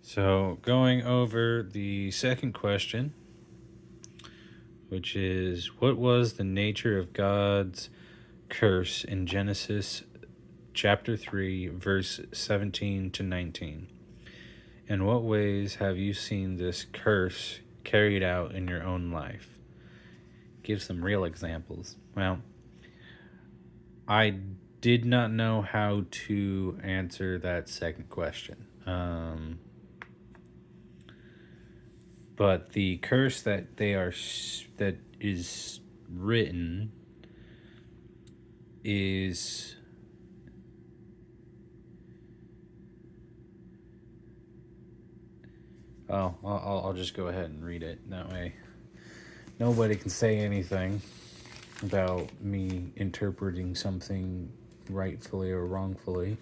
So, going over the second question, which is what was the nature of God's curse in Genesis chapter 3, verse 17 to 19? In what ways have you seen this curse carried out in your own life? Give some real examples. Well, I did not know how to answer that second question. But the curse that is written is I'll just go ahead and read it. That way nobody can say anything about me interpreting something rightfully or wrongfully.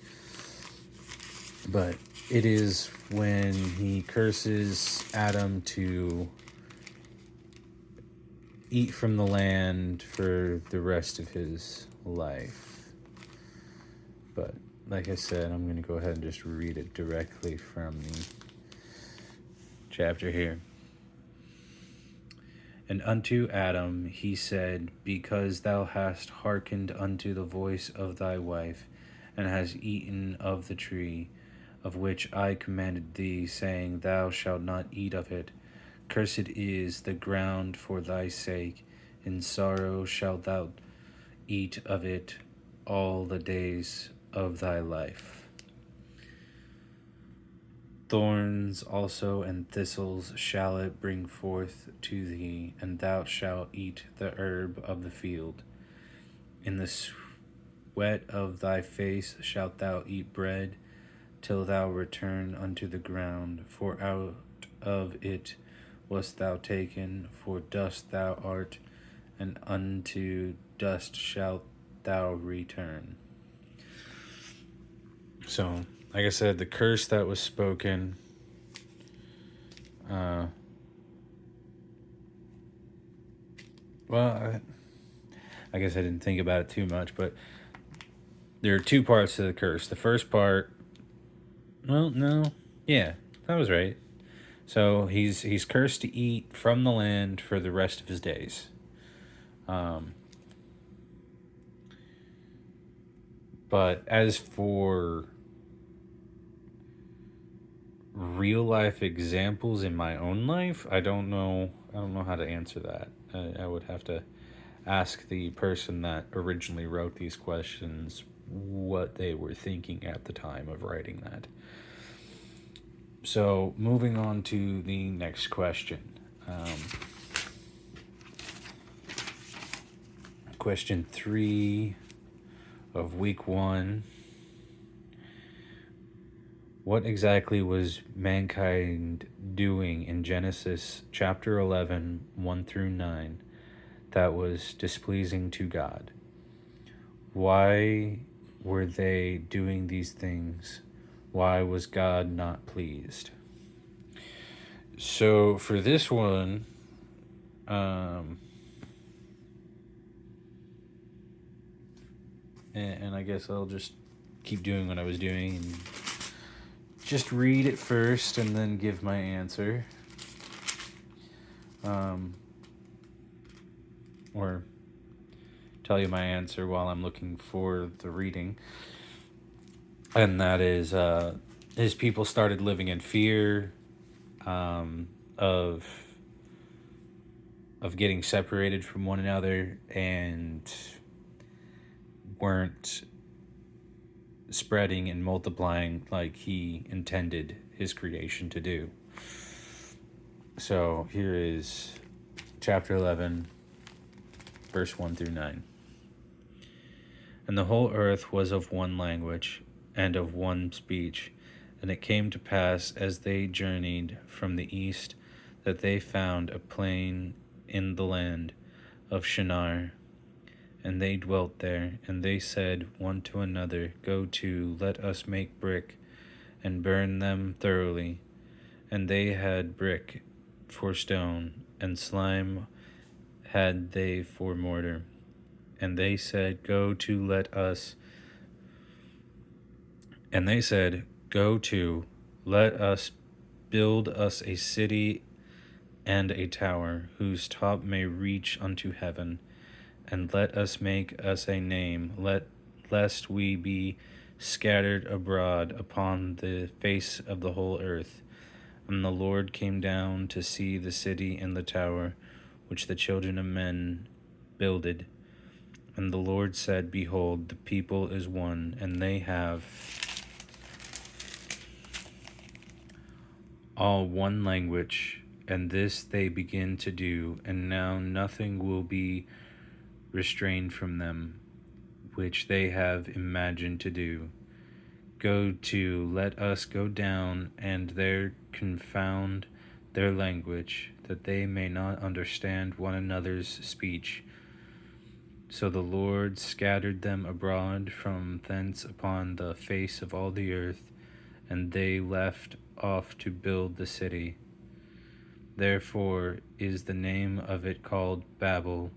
But it is when he curses Adam to eat from the land for the rest of his life. But like I said, I'm going to go ahead and just read it directly from the chapter here. And unto Adam he said, because thou hast hearkened unto the voice of thy wife, and hast eaten of the tree, of which I commanded thee, saying, thou shalt not eat of it. Cursed is the ground for thy sake, in sorrow shalt thou eat of it all the days of thy life. Thorns also and thistles shall it bring forth to thee, and thou shalt eat the herb of the field. In the sweat of thy face shalt thou eat bread, till thou return unto the ground, for out of it wast thou taken, for dust thou art, and unto dust shalt thou return. So, like I said, the curse that was spoken, I guess I didn't think about it too much, but there are two parts to the curse. The first part, that was right. So he's cursed to eat from the land for the rest of his days. But as for real life examples in my own life, I don't know how to answer that. I would have to ask the person that originally wrote these questions what they were thinking at the time of writing that. So, moving on to the next question. Question 3 of week 1. What exactly was mankind doing in Genesis chapter 11, 1 through 9, that was displeasing to God? Why were they doing these things? Why was God not pleased? So for this one, and I guess I'll just keep doing what I was doing and just read it first and then give my answer. Or tell you my answer while I'm looking for the reading. And that is, his people started living in fear of getting separated from one another and weren't spreading and multiplying like he intended his creation to do. So here is chapter 11, verse 1 through 9. And the whole earth was of one language and of one speech. And it came to pass, as they journeyed from the east, that they found a plain in the land of Shinar. And they dwelt there, and they said one to another, go to, let us make brick, and burn them thoroughly. And they had brick for stone, and slime had they for mortar. And they said, go to, let us build us a city and a tower, whose top may reach unto heaven, and let us make us a name, lest we be scattered abroad upon the face of the whole earth. And the Lord came down to see the city and the tower, which the children of men builded. And the Lord said, Behold, the people is one, and they have all one language, and this they begin to do, and now nothing will be restrained from them, which they have imagined to do. Let us go down, and there confound their language, that they may not understand one another's speech. So the Lord scattered them abroad from thence upon the face of all the earth, and they left off to build the city. Therefore is the name of it called Babel,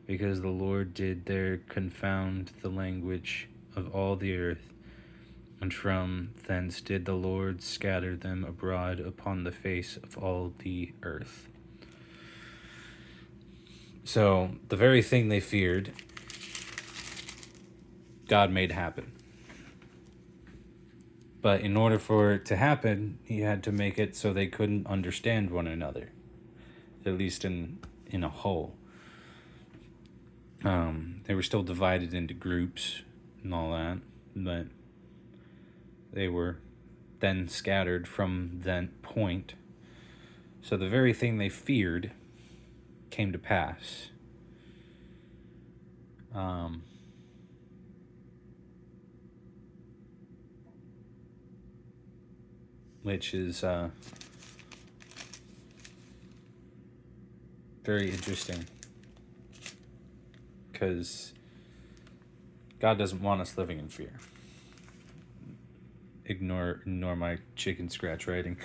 because the Lord did there confound the language of all the earth, and from thence did the Lord scatter them abroad upon the face of all the earth. So, the very thing they feared, God made happen. But in order for it to happen, he had to make it so they couldn't understand one another, at least in a whole. They were still divided into groups and all that, but they were then scattered from that point. So the very thing they feared came to pass. Which is very interesting, because God doesn't want us living in fear. Ignore my chicken scratch writing.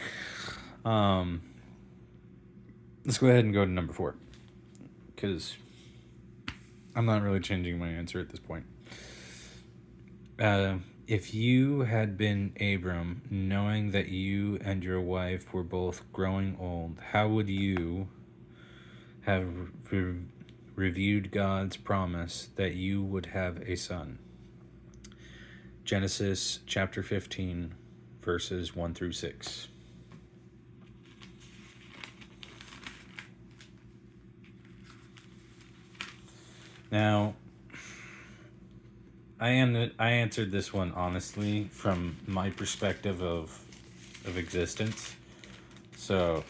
Let's go ahead and go to number 4, because I'm not really changing my answer at this point. If you had been Abram, knowing that you and your wife were both growing old, how would you have reviewed God's promise that you would have a son? Genesis chapter 15, verses 1 through 6. Now, I answered this one honestly from my perspective of existence. So,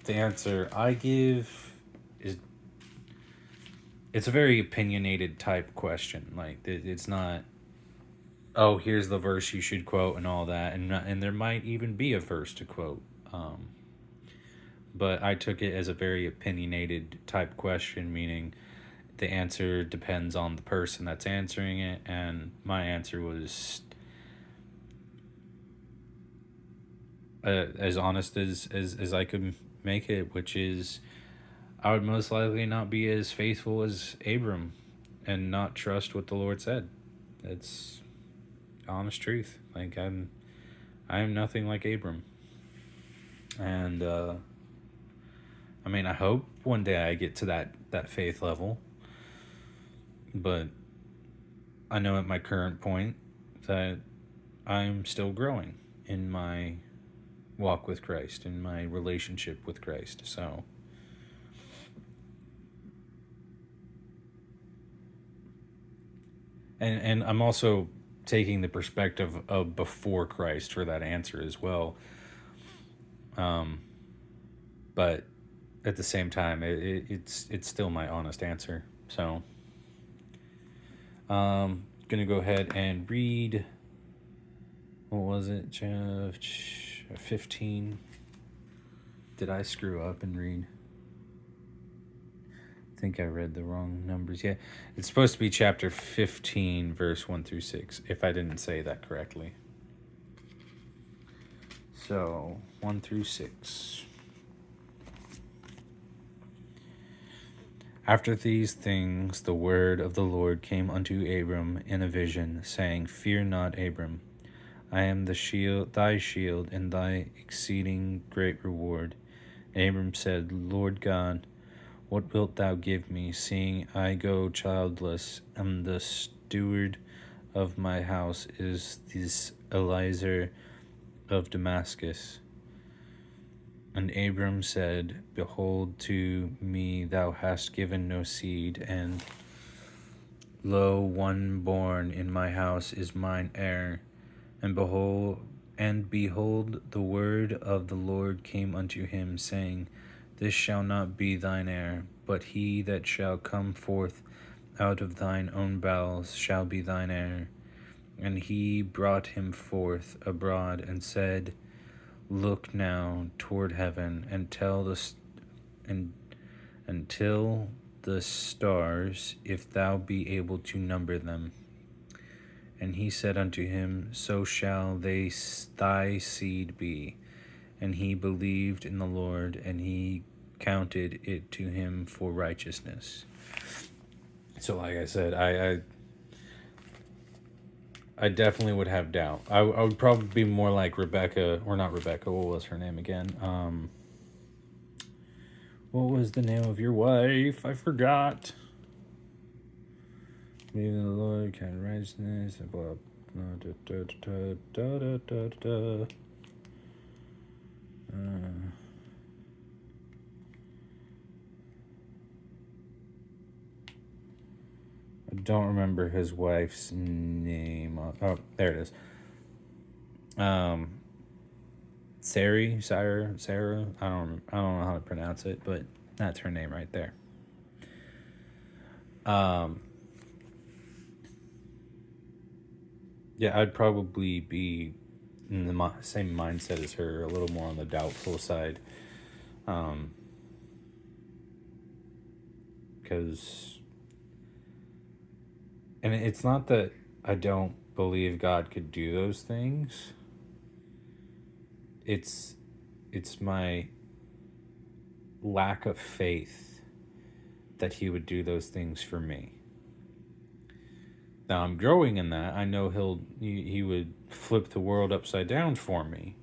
the answer I give is, it's a very opinionated type question. Like, it's not, oh, here's the verse you should quote and all that, and there might even be a verse to quote. But I took it as a very opinionated type question, meaning the answer depends on the person that's answering it, and my answer was as honest as I could make it, which is I would most likely not be as faithful as Abram and not trust what the Lord said. It's honest truth. Like, I am nothing like Abram. And I mean, I hope one day I get to that faith level. But I know at my current point that I'm still growing in my walk with Christ, in my relationship with Christ. So, and I'm also taking the perspective of before Christ for that answer as well. But at the same time, it's still my honest answer. So, gonna go ahead and read. What was it? 15. Did I screw up and read? I think I read the wrong numbers. Yeah, it's supposed to be chapter 15, verse 1 through 6, if I didn't say that correctly. So, 1 through 6. After these things, the word of the Lord came unto Abram in a vision, saying, Fear not, Abram. I am the shield, thy shield, and thy exceeding great reward. Abram said, Lord God, what wilt thou give me, seeing I go childless, and the steward of my house is this Eliezer of Damascus? And Abram said, Behold, to me thou hast given no seed, and lo, one born in my house is mine heir. And behold, the word of the Lord came unto him, saying, This shall not be thine heir, but he that shall come forth out of thine own bowels shall be thine heir. And he brought him forth abroad, and said, Look now toward heaven, and till the stars, if thou be able to number them. And he said unto him, So shall thy seed be. And he believed in the Lord, and he counted it to him for righteousness. So, like I said, I definitely would have doubt. I would probably be more like Rebecca, or not Rebecca. What was her name again? What was the name of your wife? I forgot. Believe in the Lord, count righteousness, and blah blah da da da da da da da. I don't remember his wife's name. Oh, there it is. Sarah. I don't know how to pronounce it, but that's her name right there. Yeah, I'd probably be in the same mindset as her, a little more on the doubtful side. Because, and it's not that I don't believe God could do those things. It's my lack of faith that he would do those things for me. Now I'm growing in that. I know he would flip the world upside down for me.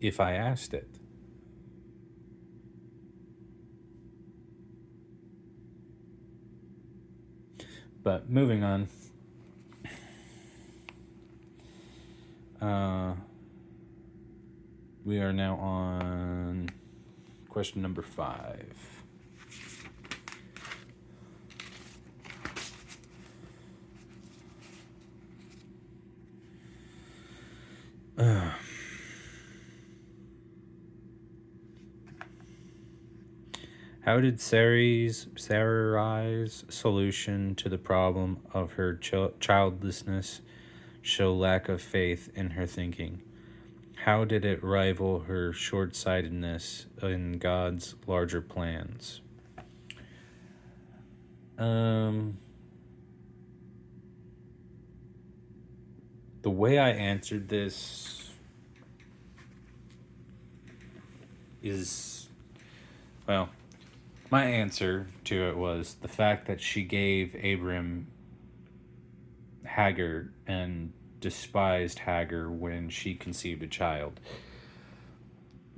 If I asked it. But moving on. We are now on question number 5. How did Sarai's solution to the problem of her childlessness show lack of faith in her thinking? How did it rival her short-sightedness in God's larger plans? The way I answered this is, well, my answer to it was the fact that she gave Abram Hagar and despised Hagar when she conceived a child.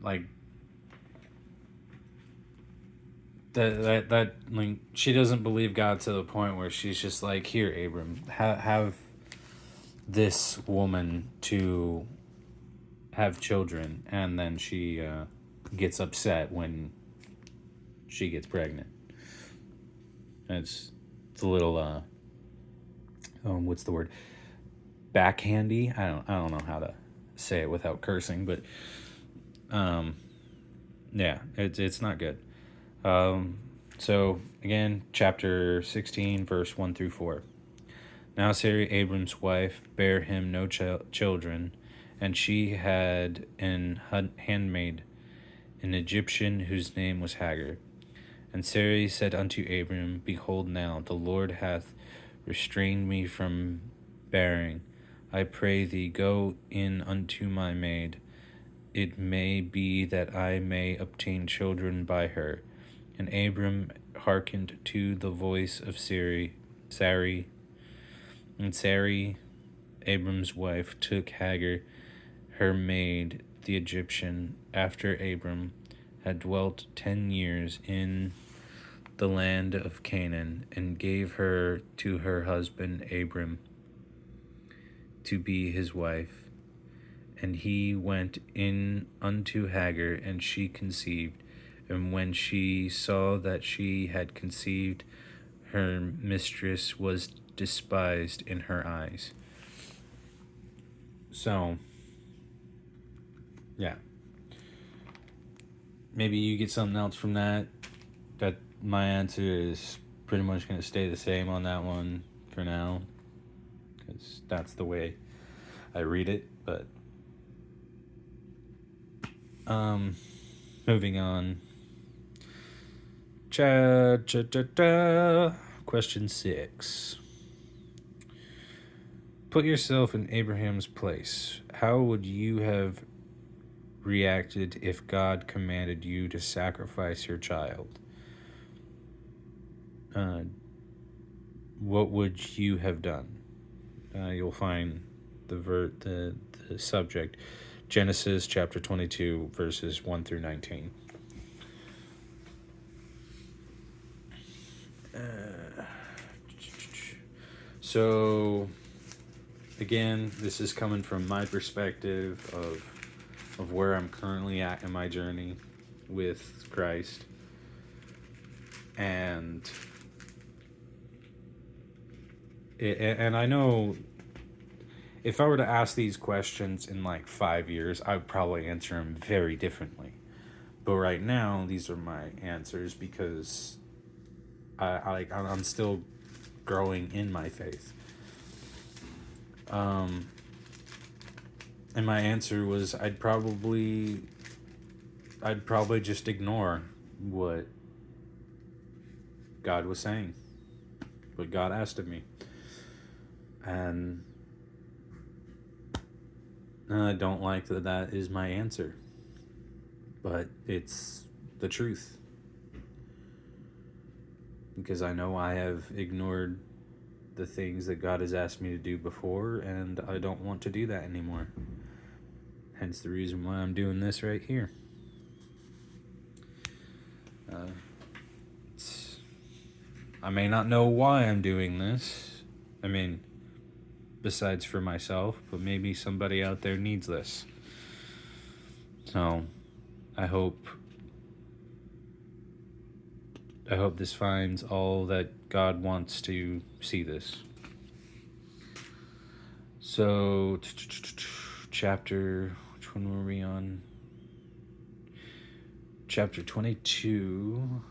Like, that like, she doesn't believe God to the point where she's just like, here, Abram, have this woman to have children, and then she gets upset when she gets pregnant. It's a little what's the word? Backhandy. I don't know how to say it without cursing, but yeah, it's not good. So again, chapter 16, verse 1 through 4. Now Sarai, Abram's wife, bare him no children, and she had an handmaid, an Egyptian, whose name was Hagar. And Sarai said unto Abram, Behold now, the Lord hath restrained me from bearing. I pray thee, go in unto my maid. It may be that I may obtain children by her. And Abram hearkened to the voice of Sarai, Sarai. And Sarai, Abram's wife, took Hagar, her maid, the Egyptian, after Abram had dwelt 10 years in the land of Canaan, and gave her to her husband Abram to be his wife. And he went in unto Hagar, and she conceived. And when she saw that she had conceived, her mistress was despised in her eyes. So, yeah. Maybe you get something else from that. That my answer is pretty much going to stay the same on that one for now, because that's the way I read it. But moving on. Question 6. Put yourself in Abraham's place. How would you have reacted if God commanded you to sacrifice your child? What would you have done? You'll find the subject, Genesis chapter 22, verses 1 through 19. So, again, this is coming from my perspective of where I'm currently at in my journey with Christ. And I know if I were to ask these questions in like 5 years, I would probably answer them very differently. But right now, these are my answers because I'm still growing in my faith. And my answer was I'd probably just ignore what God was saying, what God asked of me. And I don't like that is my answer. But it's the truth. Because I know I have ignored the things that God has asked me to do before, and I don't want to do that anymore. Hence the reason why I'm doing this right here. I may not know why I'm doing this. I mean, besides for myself, but maybe somebody out there needs this. So, I hope this finds all that God wants to see this. So, chapter, which one were we on? Chapter 22,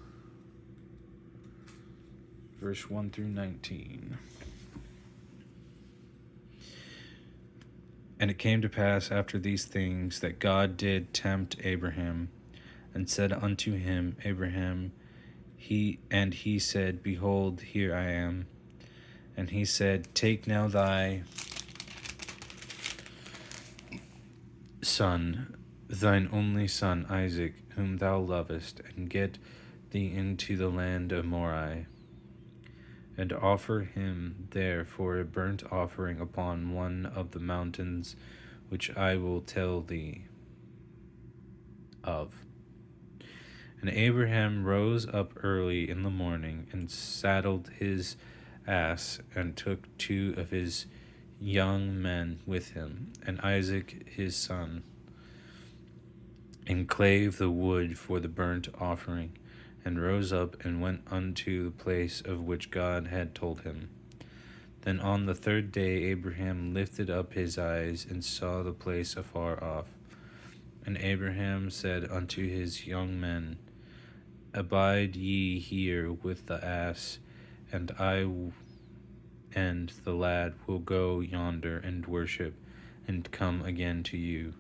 verse 1 through 19. And it came to pass after these things that God did tempt Abraham, and said unto him, Abraham, he said, Behold, here I am. And he said, Take now thy son, thine only son Isaac, whom thou lovest, and get thee into the land of Moriah, and offer him there for a burnt offering upon one of the mountains which I will tell thee of. And Abraham rose up early in the morning, and saddled his ass, and took 2 of his young men with him, and Isaac his son, and clave the wood for the burnt offering, and rose up and went unto the place of which God had told him. Then on the 3rd day Abraham lifted up his eyes, and saw the place afar off. And Abraham said unto his young men, Abide ye here with the ass, and I and the lad will go yonder and worship, and come again to you.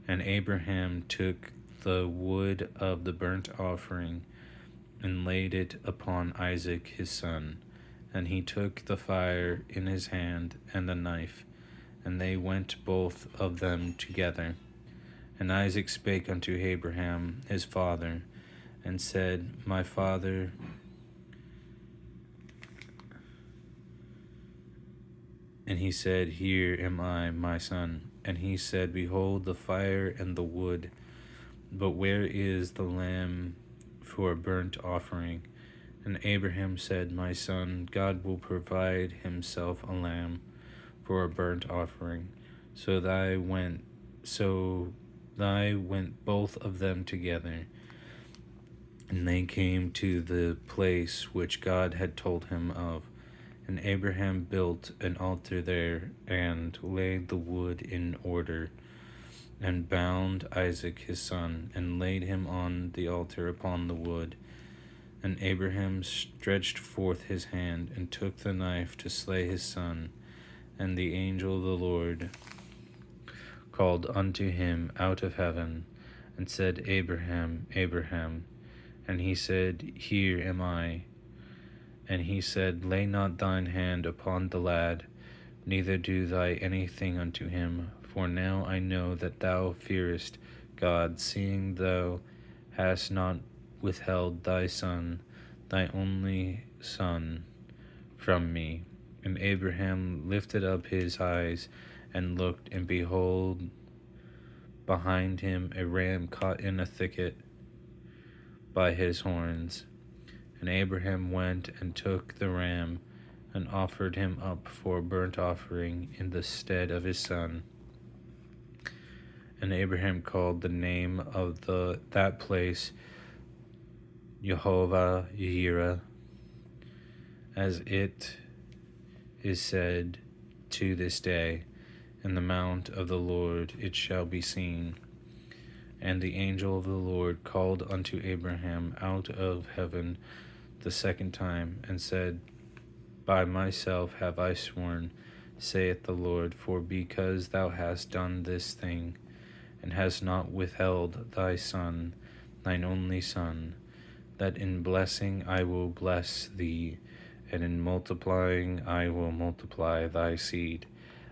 And Abraham took the wood of the burnt offering, and laid it upon Isaac his son. And he took the fire in his hand, and the knife, and they went both of them together. And Isaac spake unto Abraham his father, and said, My father. And he said, Here am I, my son. And he said, Behold the fire and the wood, but where is the lamb for a burnt offering? And Abraham said, My son, God will provide himself a lamb for a burnt offering. So thy went both of them together. And they came to the place which God had told him of. And Abraham built an altar there, and laid the wood in order, and bound Isaac his son, and laid him on the altar upon the wood. And Abraham stretched forth his hand, and took the knife to slay his son. And the angel of the Lord called unto him out of heaven, and said, Abraham, Abraham. And he said, Here am I. And he said, Lay not thine hand upon the lad, neither do thou anything unto him. For now I know that thou fearest God, seeing thou hast not withheld thy son, thy only son, from me. And Abraham lifted up his eyes and looked, and behold, behind him a ram caught in a thicket by his horns. And Abraham went and took the ram, and offered him up for a burnt offering in the stead of his son. And Abraham called the name of that place Jehovah Jireh, as it is said to this day, In the mount of the Lord it shall be seen. And the angel of the Lord called unto Abraham out of heaven the second time, and said, By myself have I sworn, saith the Lord, for because thou hast done this thing, and hast not withheld thy son, thine only son, that in blessing I will bless thee, and in multiplying I will multiply thy seed,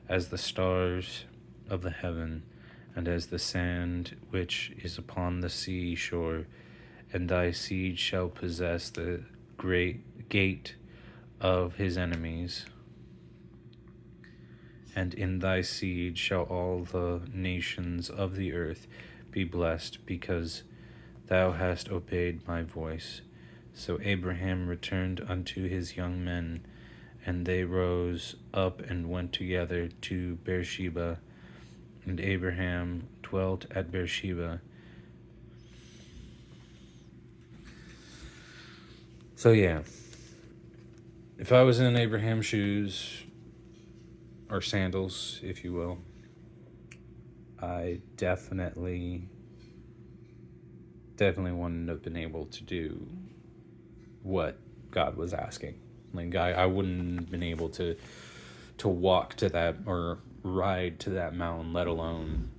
as the stars of the heaven, and as the sand which is upon the sea shore. And thy seed shall possess the great gate of his enemies. And in thy seed shall all the nations of the earth be blessed, because thou hast obeyed my voice. So Abraham returned unto his young men, and they rose up and went together to Beersheba. And Abraham dwelt at Beersheba. So yeah, if I was in Abraham's shoes, or sandals, if you will, I definitely wouldn't have been able to do what God was asking. Like I wouldn't have been able to walk to that or ride to that mountain, let alone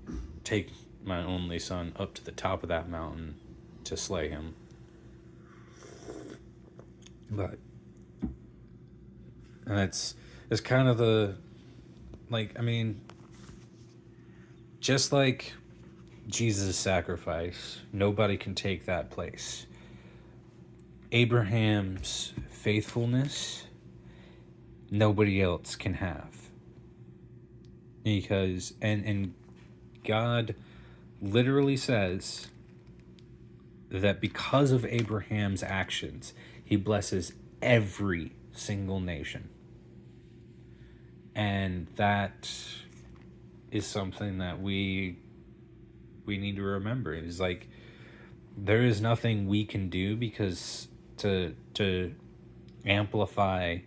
take my only son up to the top of that mountain to slay him. But and it's kind of the, like, I mean, just like Jesus' sacrifice, nobody can take that place. Abraham's faithfulness, nobody else can have. Because, and God literally says that because of Abraham's actions, he blesses every single nation. And that is something that we need to remember. It's like, there is nothing we can do because to amplify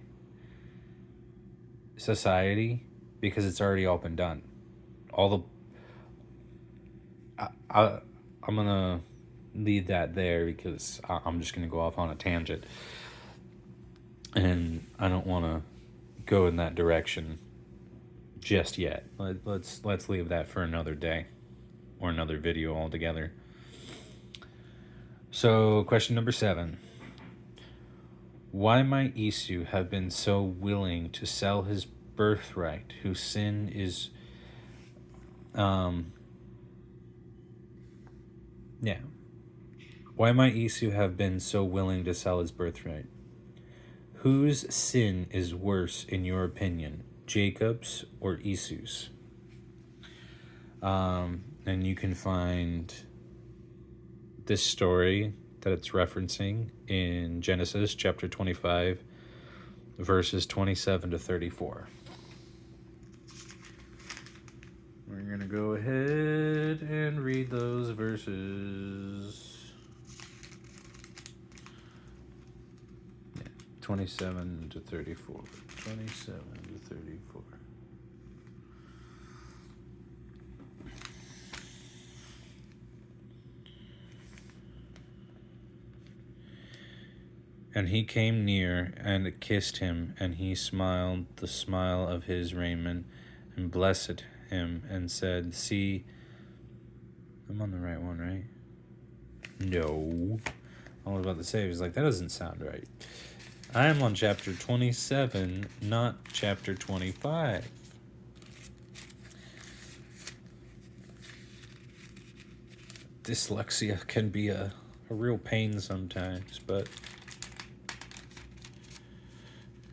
society, because it's already all been done. I'm gonna leave that there because I'm just gonna go off on a tangent, and I don't want to go in that direction just yet. Let's leave that for another day or another video altogether. So, question number 7. Why might Esau have been so willing to sell his birthright, whose sin is Why might Esau have been so willing to sell his birthright? Whose sin is worse in your opinion, Jacob's or Esau's. And you can find this story that it's referencing in Genesis chapter 25, verses 27 to 34. We're going to go ahead and read those verses. 27 to 34. 27 to 34. And he came near and kissed him, and he smiled the smile of his raiment, and blessed him, and said, See, I'm on the right one, right? No. I was about to say, he was like, that doesn't sound right. I am on chapter 27, not chapter 25. Dyslexia can be a real pain sometimes, but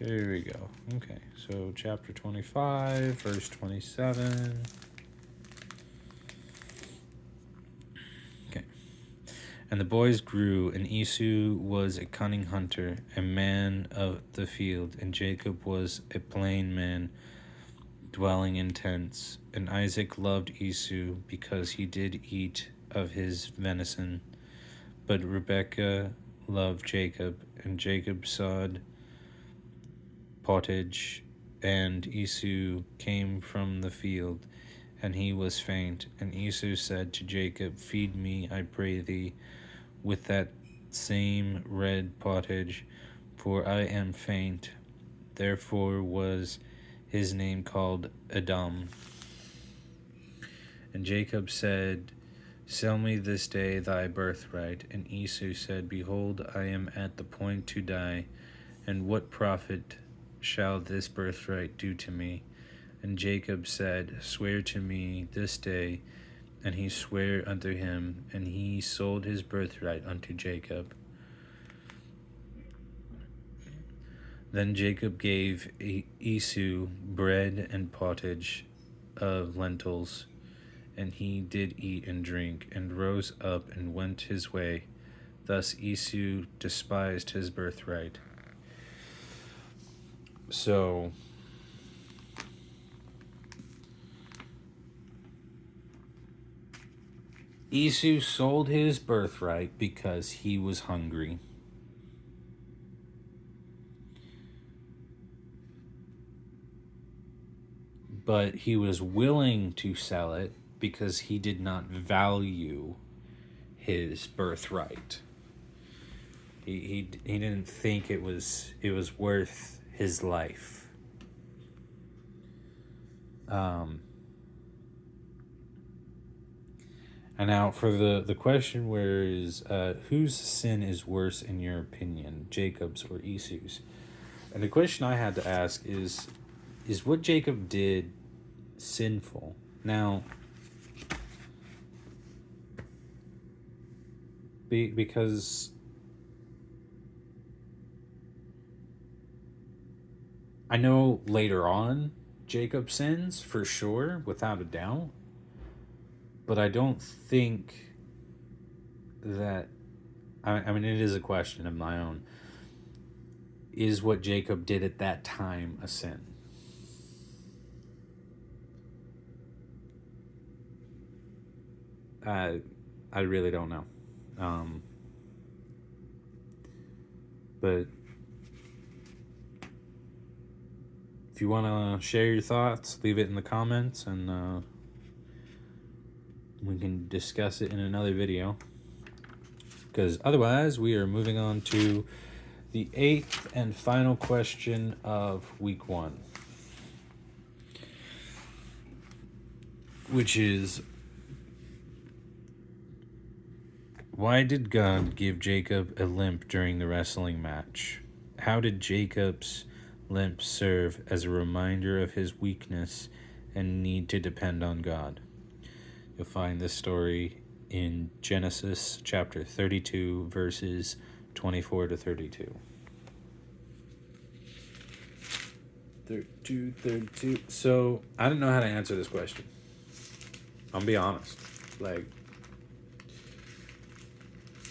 here we go. Okay, so chapter 25, verse 27. Okay. And the boys grew, and Esau was a cunning hunter, a man of the field, and Jacob was a plain man, dwelling in tents. And Isaac loved Esau, because he did eat of his venison. But Rebekah loved Jacob, and Jacob sowed pottage, and Esau came from the field, and he was faint. And Esau said to Jacob, Feed me, I pray thee, with that same red pottage, for I am faint. Therefore was his name called Edom. And Jacob said, Sell me this day thy birthright. And Esau said, Behold, I am at the point to die, and what profit shall this birthright do to me? And Jacob said, Swear to me this day. And he sware unto him, and he sold his birthright unto Jacob. Then Jacob gave Esau bread and pottage of lentils, and he did eat and drink, and rose up and went his way. Thus Esau despised his birthright. So Esau sold his birthright because he was hungry. But he was willing to sell it because he did not value his birthright. He didn't think it was worth his life. And now for the question, where is whose sin is worse in your opinion, Jacob's or Esau's? And the question I had to ask is what Jacob did sinful? Now, because I know later on Jacob sins for sure, without a doubt. But I don't think that, I mean, it is a question of my own. Is what Jacob did at that time a sin? I really don't know. But if you want to share your thoughts, leave it in the comments, and we can discuss it in another video. Because otherwise, we are moving on to the 8th and final question of week 1. Which is, why did God give Jacob a limp during the wrestling match? How did Jacob's limp serve as a reminder of his weakness and need to depend on God? You'll find this story in Genesis chapter 32, verses 24 to 32. 32. So I didn't know how to answer this question. I'm be honest. Like,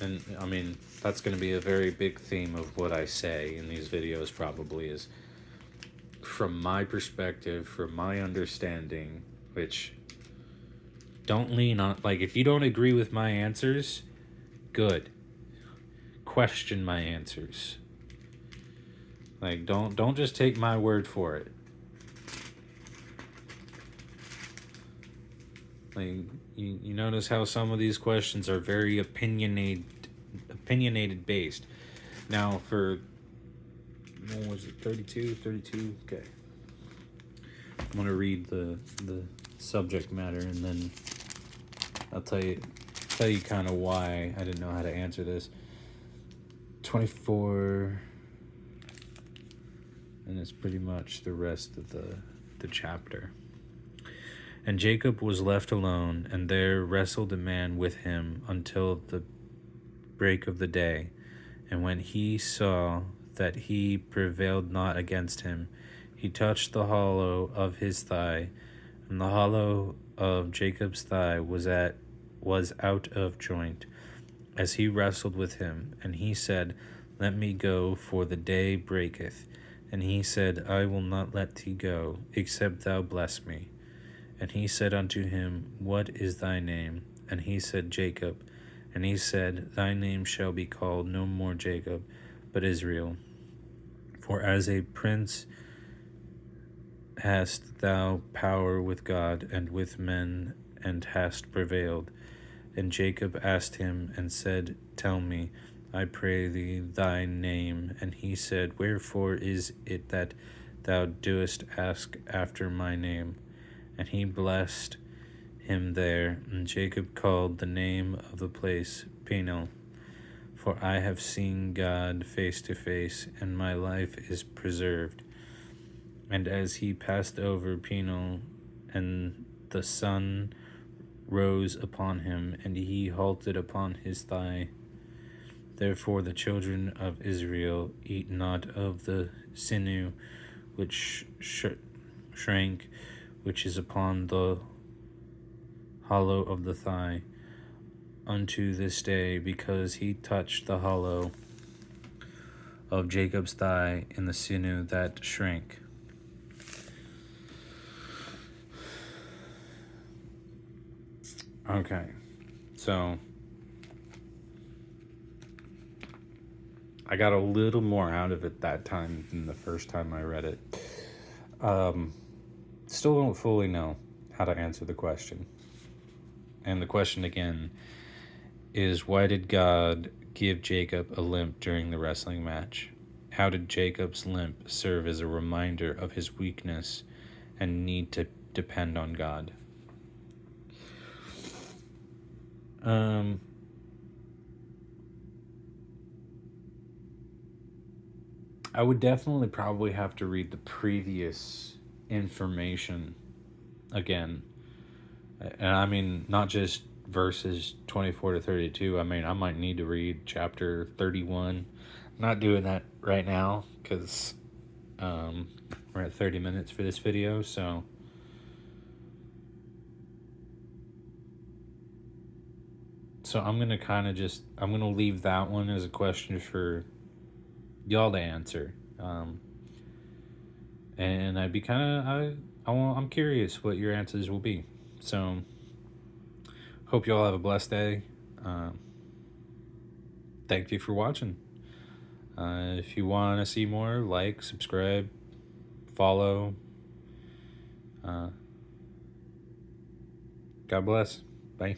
and I mean, that's going to be a very big theme of what I say in these videos, probably, is from my perspective, from my understanding, which don't lean on, like, if you don't agree with my answers, good. Question my answers. Like, don't just take my word for it. Like, you notice how some of these questions are very opinionated based. Now for, what was it, 32? Okay. I'm going to read the subject matter, and then I'll tell you kind of why I didn't know how to answer this. 24, and it's pretty much the rest of the chapter. And Jacob was left alone, and there wrestled a man with him until the break of the day. And when he saw that he prevailed not against him, he touched the hollow of his thigh, and the hollow of Jacob's thigh was out of joint, as he wrestled with him. And he said, Let me go, for the day breaketh. And he said, I will not let thee go, except thou bless me. And he said unto him, What is thy name? And he said, Jacob. And he said, Thy name shall be called no more Jacob, but Israel. For as a prince hast thou power with God and with men, and hast prevailed. And Jacob asked him and said, Tell me, I pray thee, thy name. And he said, Wherefore is it that thou doest ask after my name? And he blessed him there. And Jacob called the name of the place Peniel. For I have seen God face to face, and my life is preserved. And as he passed over Peniel, and the sun rose upon him, and he halted upon his thigh. Therefore the children of Israel eat not of the sinew which shrank, which is upon the hollow of the thigh, unto this day, because he touched the hollow of Jacob's thigh in the sinew that shrank. Okay, so I got a little more out of it that time than the first time I read it. Still don't fully know how to answer the question. And the question again is, why did God give Jacob a limp during the wrestling match? How did Jacob's limp serve as a reminder of his weakness and need to depend on God? I would definitely probably have to read the previous information again. And I mean, not just verses 24 to 32. I mean, I might need to read chapter 31. I'm not doing that right now because we're at 30 minutes for this video. So I'm going to I'm going to leave that one as a question for y'all to answer. And I'd be I'm curious what your answers will be. So hope you all have a blessed day. Thank you for watching. If you want to see more, like, subscribe, follow. God bless. Bye.